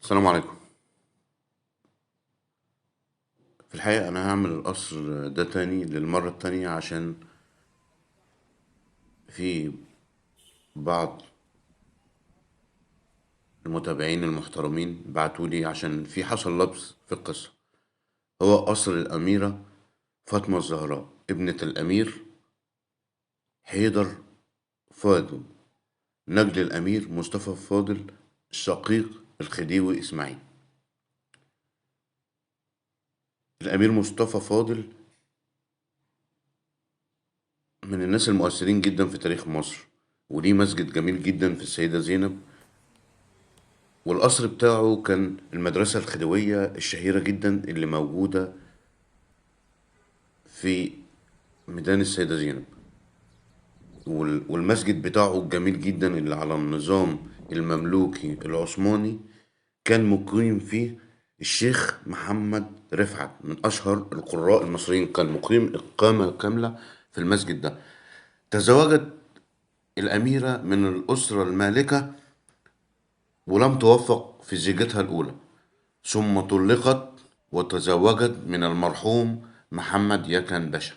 السلام عليكم. في الحقيقة أنا هعمل القصر ده تاني للمرة التانية عشان في بعض المتابعين المحترمين بعتولي عشان في حصل لبس في القصة. هو قصر الأميرة فاطمة الزهراء ابنة الأمير حيدر فاضل، نجل الأمير مصطفى فاضل، الشقيق الخديوي إسماعيل. الأمير مصطفى فاضل من الناس المؤثرين جدا في تاريخ مصر، وليه مسجد جميل جدا في السيدة زينب، والقصر بتاعه كان المدرسة الخديوية الشهيرة جدا اللي موجودة في ميدان السيدة زينب، والمسجد بتاعه الجميل جدا اللي على النظام المملوكي العثماني كان مقيم فيه الشيخ محمد رفعت من أشهر القراء المصريين، كان مقيم إقامة كاملة في المسجد ده. تزوجت الأميرة من الأسرة المالكة ولم توفق في زيجتها الأولى، ثم طلقت وتزوجت من المرحوم محمد يكن باشا.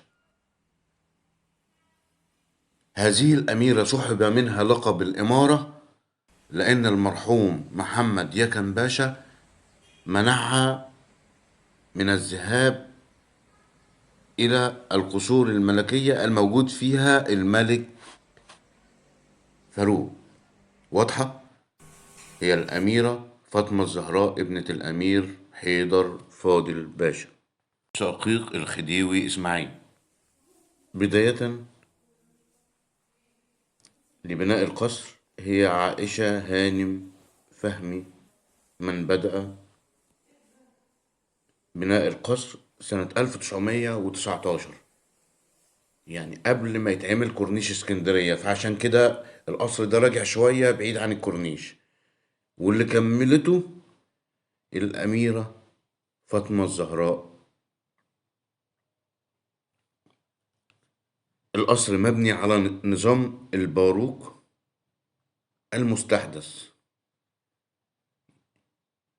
هذه الأميرة سحب منها لقب الإمارة لأن المرحوم محمد يكن باشا منعها من الذهاب إلى القصور الملكية الموجود فيها الملك فاروق. واضحة؟ هي الأميرة فاطمة الزهراء ابنة الأمير حيدر فاضل باشا، شقيق الخديوي إسماعيل. بداية لبناء القصر هي عائشة هانم فهمي من بدأ بناء القصر سنة 1919، يعني قبل ما يتعمل كورنيش اسكندرية، فعشان كده القصر ده راجع شوية بعيد عن الكورنيش. واللي كملته الأميرة فاطمة الزهراء. القصر مبني على نظام الباروك المستحدث،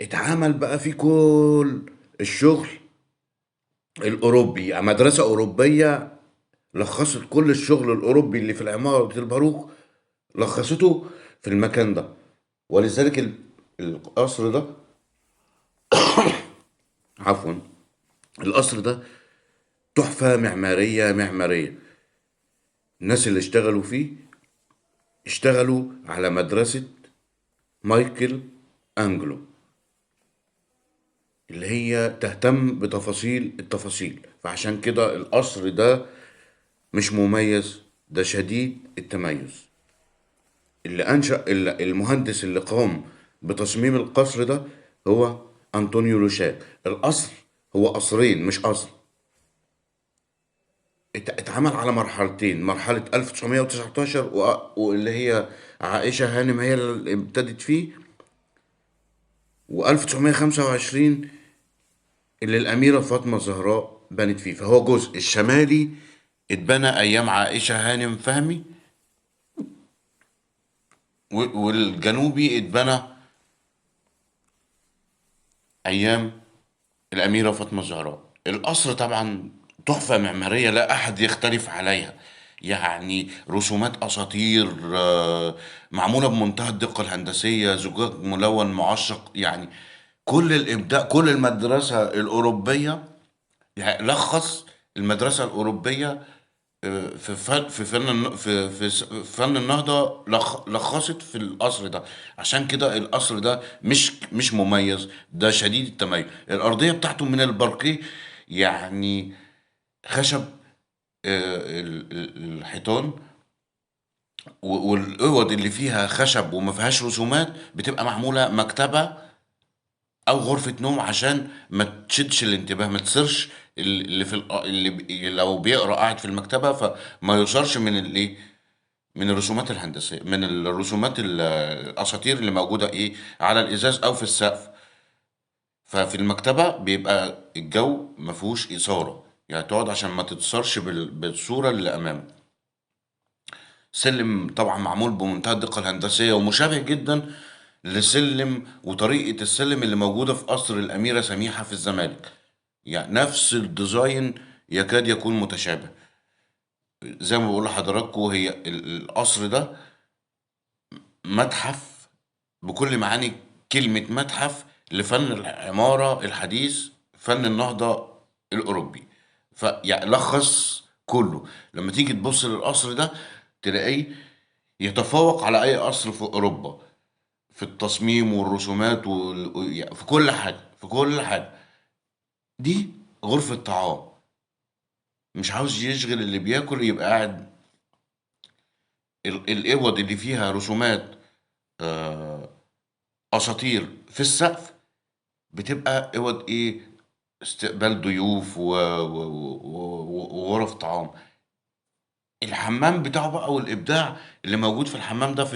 اتعمل بقى فيه كل الشغل الأوروبي، يعني مدرسة أوروبية لخصت كل الشغل الأوروبي اللي في العمارة الباروك، لخصته في المكان ده. ولذلك القصر ده، عفوا، القصر ده تحفة معمارية معمارية. الناس اللي اشتغلوا فيه اشتغلوا على مدرسة مايكل أنجلو اللي هي تهتم بتفاصيل التفاصيل، فعشان كده القصر ده مش مميز، ده شديد التميز. المهندس اللي قام بتصميم القصر ده هو أنطونيو لوشات. القصر هو قصرين مش قصر، اتعمل على مرحلتين، مرحلة 1919 واللي هي عائشة هانم هي اللي ابتدت فيه، و1925 اللي الأميرة فاطمة الزهراء بنت فيه. فهو جزء الشمالي اتبنى أيام عائشة هانم فهمي، والجنوبي اتبنى أيام الأميرة فاطمة الزهراء. القصر طبعا تحفة معمارية لا أحد يختلف عليها، يعني رسومات أساطير، معمولة بمنتهى الدقة الهندسية، زجاج ملون معشق، يعني كل الإبداع، كل المدرسة الأوروبية، يعني لخص المدرسة الأوروبية في فن النهضة، لخصت في القصر ده. عشان كده القصر ده مش مميز، ده شديد التميز. الأرضية بتاعته من الباركيه، يعني خشب، الحيطان والأوض اللي فيها خشب وما فيهاش رسومات بتبقى معمولة مكتبة او غرفة نوم عشان ما تشدش الانتباه، ما تثيرش اللي لو بيقرا قاعد في المكتبة فما يثارش من الايه، من الرسومات الهندسية، من الرسومات الاساطير اللي موجودة ايه على الازاز او في السقف. ففي المكتبة بيبقى الجو ما فيهوش اثارة، يعني تقعد عشان ما تتثارش بالصورة اللي امامك. سلم طبعا معمول بمنتهى الدقة الهندسية ومشابه جدا لسلم وطريقة السلم اللي موجودة في قصر الأميرة سميحة في الزمالك. يعني نفس الديزاين يكاد يكون متشابه. زي ما بقول لحضراتكم، هي القصر ده متحف بكل معاني كلمة متحف لفن العمارة الحديث، فن النهضة الأوروبي. فيعني لخص كله. لما تيجي تبص للقصر ده تلاقيه يتفوق على أي قصر في أوروبا، في التصميم والرسومات يعني في كل حاجة، في كل حاجة. دي غرفة طعام، مش عاوز يشغل اللي بياكل، يبقى قاعد الأوض اللي فيها رسومات آه، أساطير في السقف، بتبقى اوض ايه، استقبال ضيوف وغرف طعام. الحمام بتاعه بقى والابداع اللي موجود في الحمام ده، في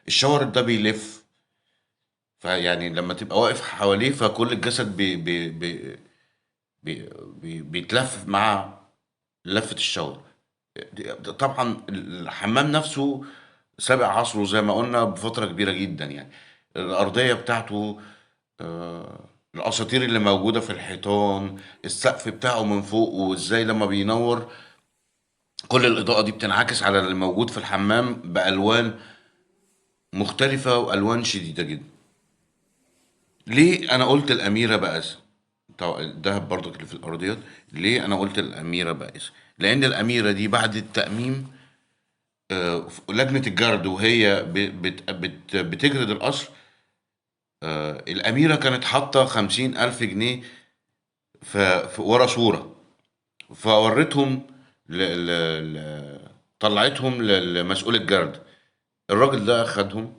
الشاور ده بيلف. فيعني لما تبقى واقف حواليه فكل الجسد بيتلف مع لفة الشاور. طبعا الحمام نفسه سابق عصره زي ما قلنا بفترة كبيرة جدا يعني. الأرضية بتاعته، الأساطير اللي موجودة في الحيطان، السقف بتاعه من فوق وإزاي لما بينور كل الإضاءة دي بتنعكس على اللي موجود في الحمام بألوان مختلفة وألوان شديدة جدا. ليه أنا قلت الأميرة بائسة؟ الدهب برضك اللي في الأرضيات. ليه أنا قلت الأميرة بائسة؟ لأن الأميرة دي بعد التأميم، لجنة الجرد وهي بتجرد القصر، الأميرة كانت حاطة 50,000 جنيه ورا صورة، فورتهم طلعتهم لمسؤول الجرد. الراجل ده أخدهم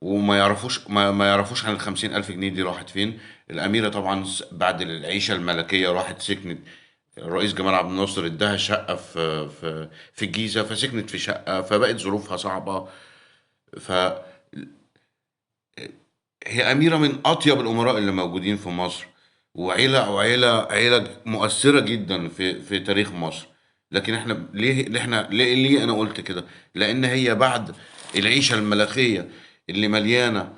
وما يعرفوش ما يعرفوش عن ال50,000 جنيه دي راحت فين. الأميرة طبعا بعد العيشة الملكية راحت سكنت. الرئيس جمال عبد الناصر اداها شقة في الجيزة، فسكنت في شقة، فبقت ظروفها صعبة. فهي أميرة من أطيب الأمراء اللي موجودين في مصر، وعيلة مؤثرة جدا في تاريخ مصر. لكن احنا ليه انا قلت كده؟ لان هي بعد العيشة الملكية اللي مليانة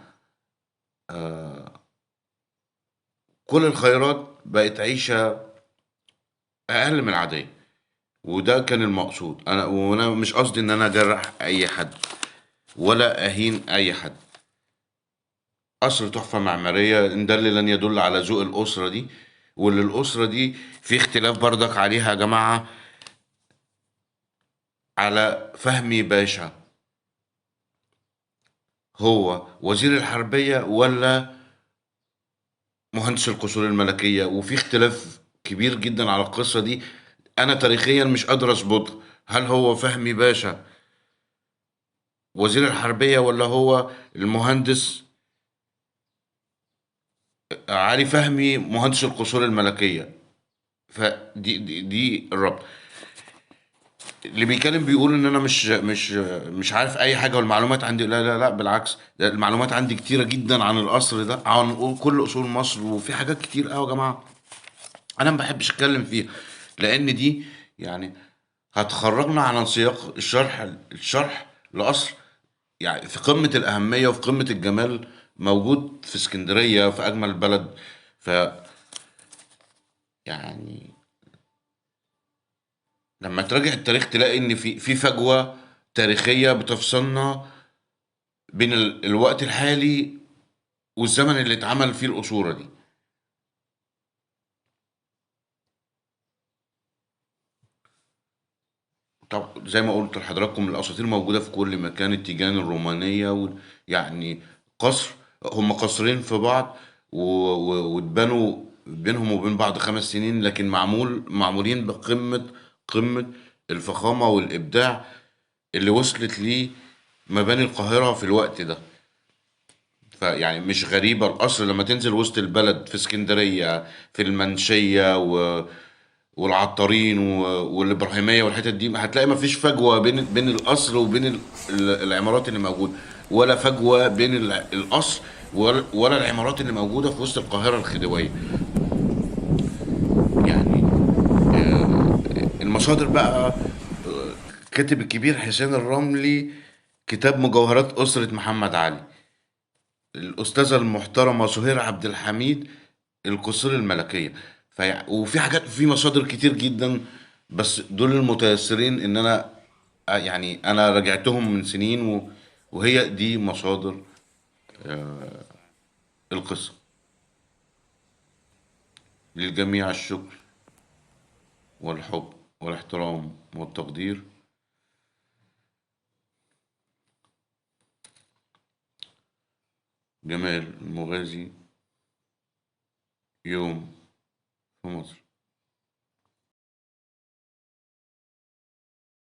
كل الخيرات، بقت عيشة اقل من العادية. وده كان المقصود. وانا مش قصدي ان انا اجرح اي حد ولا اهين اي حد. قصر تحفة معمارية إن دل لن يدل على ذوق الأسرة دي. واللي الأسرة دي في اختلاف بردك عليها يا جماعة، على فهمي باشا هو وزير الحربية ولا مهندس القصور الملكية. وفي اختلاف كبير جدا على القصة دي. أنا تاريخيا مش قادر أظبطها، هل هو فهمي باشا وزير الحربية ولا هو المهندس علي فهمي مهندس القصور الملكية. دي الربط. اللي بيتكلم بيقول ان انا مش عارف اي حاجه والمعلومات عندي. لا لا لا، بالعكس، ده المعلومات عندي كتيره جدا عن القصر ده، عن كل اصول مصر. وفي حاجات كتير قوي يا جماعه انا ما بحبش اتكلم فيها، لان دي يعني هتخرجنا عن سياق الشرح لقصر يعني في قمه الاهميه وفي قمه الجمال، موجود في اسكندريه في اجمل بلد. ف يعني لما تراجع التاريخ تلاقي ان في فجوه تاريخيه بتفصلنا بين الوقت الحالي والزمن اللي اتعمل فيه القصورة دي. طبعا زي ما قلت لحضراتكم الأساطير موجودة في كل مكان. التيجان الرومانية يعني قصر، هم قصرين في بعض واتبنوا بينهم وبين بعض 5 سنين، لكن معمولين قمة الفخامة والإبداع اللي وصلت ليه مباني القاهرة في الوقت ده. فيعني مش غريبة القصر لما تنزل وسط البلد في اسكندرية، في المنشية والعطارين والإبراهيمية والحتت دي، هتلاقي مفيش فجوة بين القصر وبين العمارات اللي موجودة، ولا فجوة بين القصر ولا العمارات اللي موجودة في وسط القاهرة الخديوية. يعني المصادر بقى، كاتب الكبير حسين الرملي كتاب مجوهرات أسرة محمد علي، الأستاذة المحترمة سهير عبد الحميد، القصور الملكية. وفي حاجات، في مصادر كتير جدا، بس دول المتيسرين ان انا يعني انا راجعتهم من سنين وهي دي مصادر القصة. للجميع الشكر والحب والاحترام والتقدير. جمال المغازي، يوم في مصر.